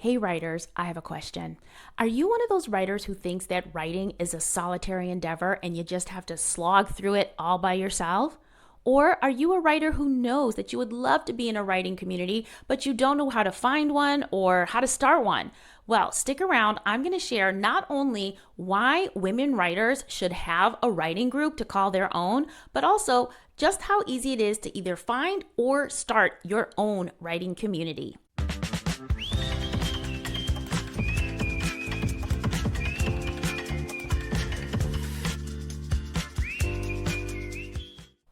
Hey writers, I have a question. Are you one of those writers who thinks that writing is a solitary endeavor and you just have to slog through it all by yourself? Or are you a writer who knows that you would love to be in a writing community, but you don't know how to find one or how to start one? Well, stick around. I'm going to share not only why women writers should have a writing group to call their own, but also just how easy it is to either find or start your own writing community.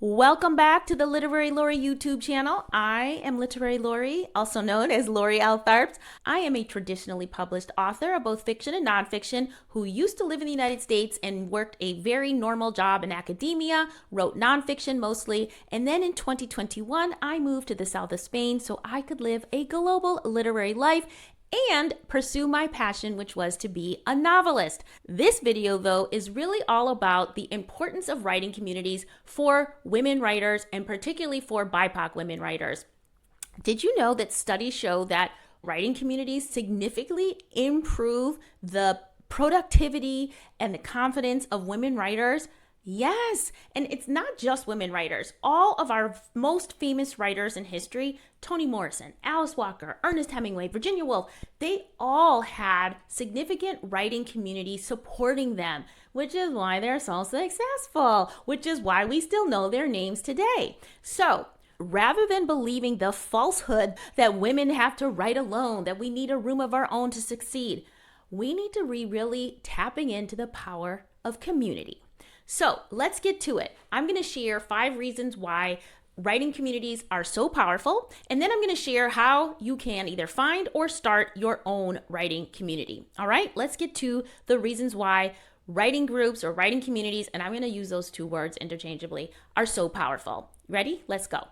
Welcome back to the Literary Lori YouTube channel. I am Literary Lori, also known as Lori L. Tharps. I am a traditionally published author of both fiction and nonfiction who used to live in the United States and worked a very normal job in academia, wrote nonfiction mostly, and then in 2021, I moved to the south of Spain so I could live a global literary life and pursue my passion, which was to be a novelist. This video, though, is really all about the importance of writing communities for women writers and particularly for BIPoC women writers. Did you know that studies show that writing communities significantly improve the productivity and the confidence of women writers? Yes, and it's not just women writers. All of our most famous writers in history, Toni Morrison, Alice Walker, Ernest Hemingway, Virginia Woolf, they all had significant writing communities supporting them, which is why they're so successful, which is why we still know their names today. So, rather than believing the falsehood that women have to write alone, that we need a room of our own to succeed, we need to be really tapping into the power of community. So let's get to it. I'm going to share 5 reasons why writing communities are so powerful, and then I'm going to share how you can either find or start your own writing community. All right, let's get to the reasons why writing groups or writing communities, and I'm going to use those 2 words interchangeably, are so powerful. Ready? Let's go.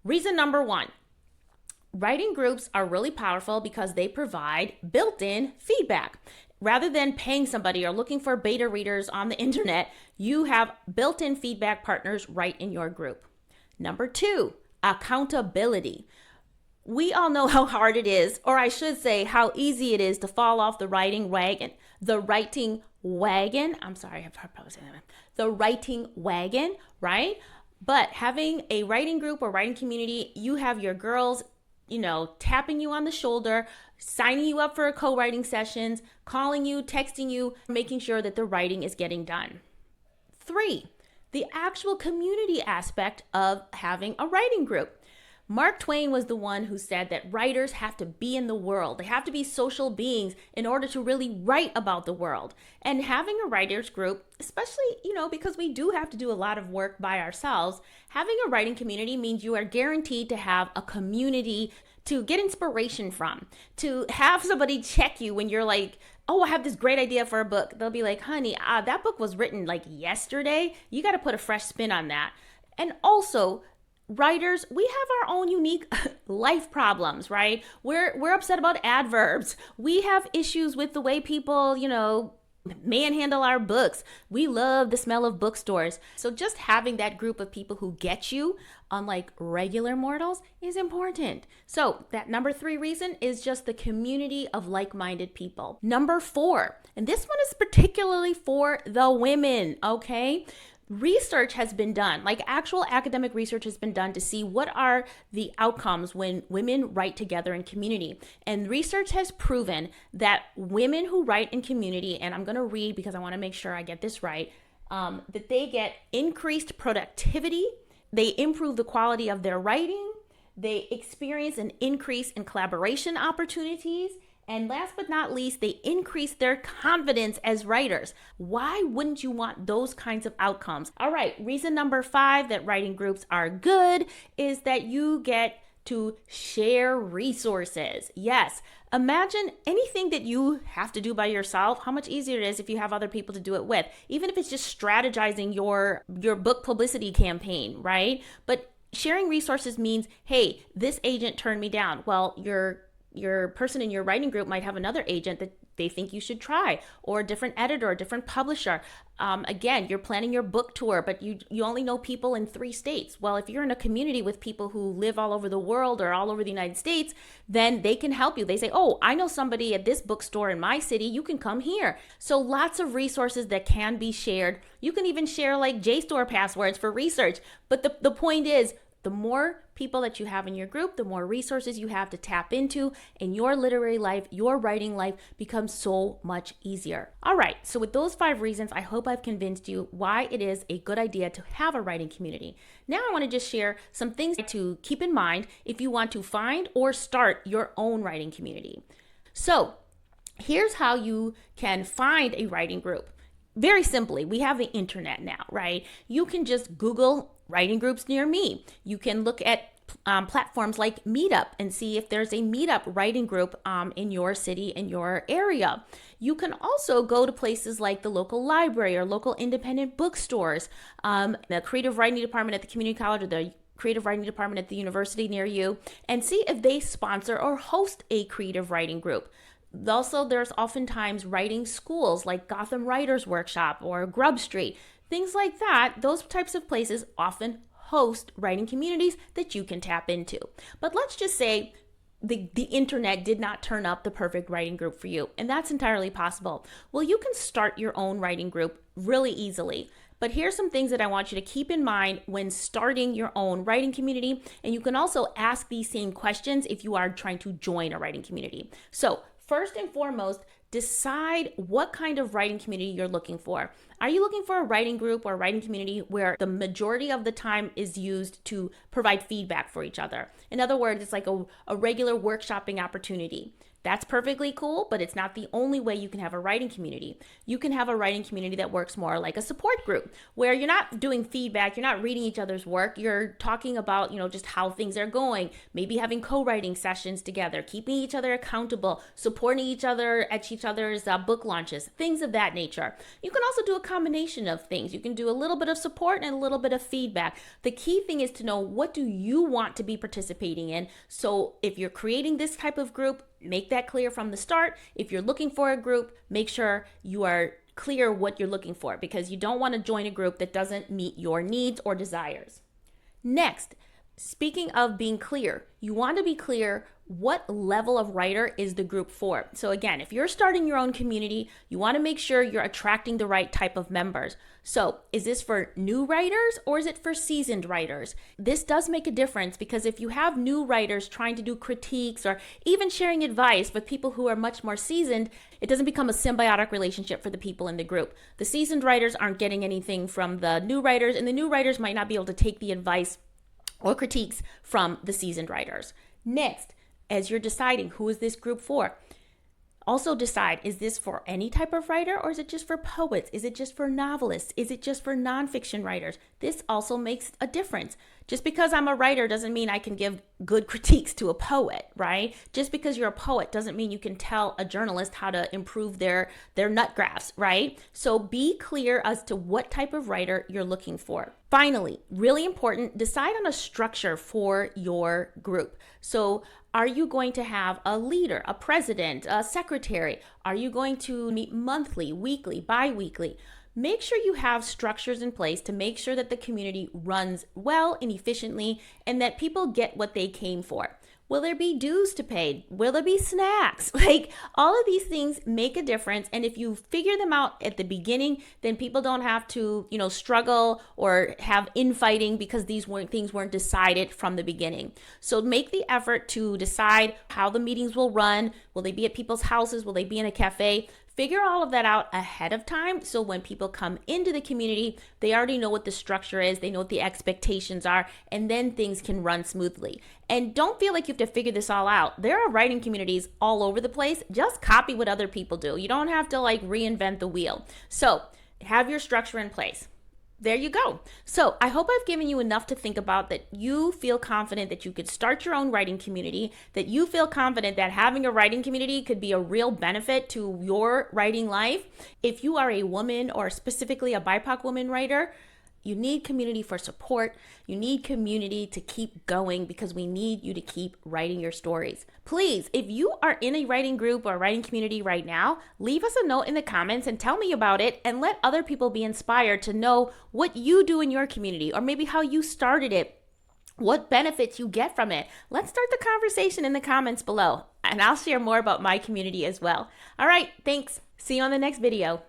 Reason number 1. Writing groups are really powerful because they provide built-in feedback. Rather than paying somebody or looking for beta readers on the internet, you have built-in feedback partners right in your group. Number 2, accountability. We all know how hard it is, or I should say how easy it is to fall off the writing wagon. The writing wagon, right? But having a writing group or writing community, you have your girls tapping you on the shoulder, signing you up for co-writing sessions, calling you, texting you, making sure that the writing is getting done. 3, the actual community aspect of having a writing group. Mark Twain was the one who said that writers have to be in the world. They have to be social beings in order to really write about the world. And having a writers group, especially, because we do have to do a lot of work by ourselves, having a writing community means you are guaranteed to have a community to get inspiration from, to have somebody check you when you're like, oh, I have this great idea for a book. They'll be like, honey, that book was written like yesterday. You got to put a fresh spin on that. And also, writers, we have our own unique life problems, right? We're upset about adverbs. We have issues with the way people, manhandle our books. We love the smell of bookstores. So just having that group of people who get you, unlike regular mortals, is important. So that number 3 reason is just the community of like-minded people. Number 4, and this one is particularly for the women, okay? Research has been done, like actual academic research has been done to see what are the outcomes when women write together in community. And research has proven that women who write in community, and I'm going to read because I want to make sure I get this right, that they get increased productivity, they improve the quality of their writing, they experience an increase in collaboration opportunities, and last but not least, they increase their confidence as writers. Why wouldn't you want those kinds of outcomes? All right, reason number 5 that writing groups are good is that you get to share resources. Yes, imagine anything that you have to do by yourself, how much easier it is if you have other people to do it with, even if it's just strategizing your book publicity campaign, right? But sharing resources means, hey, this agent turned me down. Well, your your person in your writing group might have another agent that they think you should try, or a different editor, a different publisher. Again, you're planning your book tour, but you only know people in 3 states. Well, if you're in a community with people who live all over the world or all over the United States, then they can help you. They say, oh, I know somebody at this bookstore in my city, you can come here. So lots of resources that can be shared. You can even share like JSTOR passwords for research. But the point is, the more people that you have in your group, the more resources you have to tap into, and your literary life, your writing life becomes so much easier. All right, so with those 5 reasons, I hope I've convinced you why it is a good idea to have a writing community. Now I want to just share some things to keep in mind if you want to find or start your own writing community. So here's how you can find a writing group. Very simply, we have the internet now, right? You can just Google writing groups near me. You can look at platforms like Meetup and see if there's a Meetup writing group in your city, in your area. You can also go to places like the local library or local independent bookstores, the creative writing department at the community college or the creative writing department at the university near you, and see if they sponsor or host a creative writing group. Also, there's oftentimes writing schools like Gotham Writers Workshop or Grub Street, things like that. Those types of places often host writing communities that you can tap into. But let's just say the internet did not turn up the perfect writing group for you, and that's entirely possible. Well, you can start your own writing group really easily. But here's some things that I want you to keep in mind when starting your own writing community, and you can also ask these same questions if you are trying to join a writing community. So first and foremost, decide what kind of writing community you're looking for. Are you looking for a writing group or a writing community where the majority of the time is used to provide feedback for each other? In other words, it's like a regular workshopping opportunity. That's perfectly cool, but it's not the only way you can have a writing community. You can have a writing community that works more like a support group, where you're not doing feedback, you're not reading each other's work, you're talking about, just how things are going, maybe having co-writing sessions together, keeping each other accountable, supporting each other at each other's book launches, things of that nature. You can also do a combination of things. You can do a little bit of support and a little bit of feedback. The key thing is to know, what do you want to be participating in? So if you're creating this type of group, make that clear from the start. If you're looking for a group, make sure you are clear what you're looking for, because you don't want to join a group that doesn't meet your needs or desires. Next, speaking of being clear, you want to be clear what level of writer is the group for. So again, if you're starting your own community, you want to make sure you're attracting the right type of members. So is this for new writers or is it for seasoned writers? This does make a difference, because if you have new writers trying to do critiques or even sharing advice with people who are much more seasoned, it doesn't become a symbiotic relationship for the people in the group. The seasoned writers aren't getting anything from the new writers, and the new writers might not be able to take the advice or critiques from the seasoned writers. Next, as you're deciding who is this group for, also decide, is this for any type of writer, or is it just for poets? Is it just for novelists? Is it just for nonfiction writers? This also makes a difference. Just because I'm a writer doesn't mean I can give good critiques to a poet, right? Just because you're a poet doesn't mean you can tell a journalist how to improve their nut graphs, right? So be clear as to what type of writer you're looking for. Finally, really important, decide on a structure for your group. So are you going to have a leader, a president, a secretary? Are you going to meet monthly, weekly, bi-weekly? Make sure you have structures in place to make sure that the community runs well and efficiently, and that people get what they came for. Will there be dues to pay? Will there be snacks? Like, all of these things make a difference. And if you figure them out at the beginning, then people don't have to, struggle or have infighting because these things weren't decided from the beginning. So make the effort to decide how the meetings will run. Will they be at people's houses? Will they be in a cafe? Figure all of that out ahead of time, so when people come into the community, they already know what the structure is, they know what the expectations are, and then things can run smoothly. And don't feel like you have to figure this all out. There are writing communities all over the place. Just copy what other people do. You don't have to reinvent the wheel. So have your structure in place. There you go. So I hope I've given you enough to think about, that you feel confident that you could start your own writing community, that you feel confident that having a writing community could be a real benefit to your writing life. If you are a woman, or specifically a BIPoC woman writer, You need community for support. You need community to keep going because we need you to keep writing your stories. Please, if you are in a writing group or writing community right now, leave us a note in the comments and tell me about it, and let other people be inspired to know what you do in your community, or maybe how you started it, what benefits you get from it. Let's start the conversation in the comments below, and I'll share more about my community as well. All right, thanks. See you on the next video.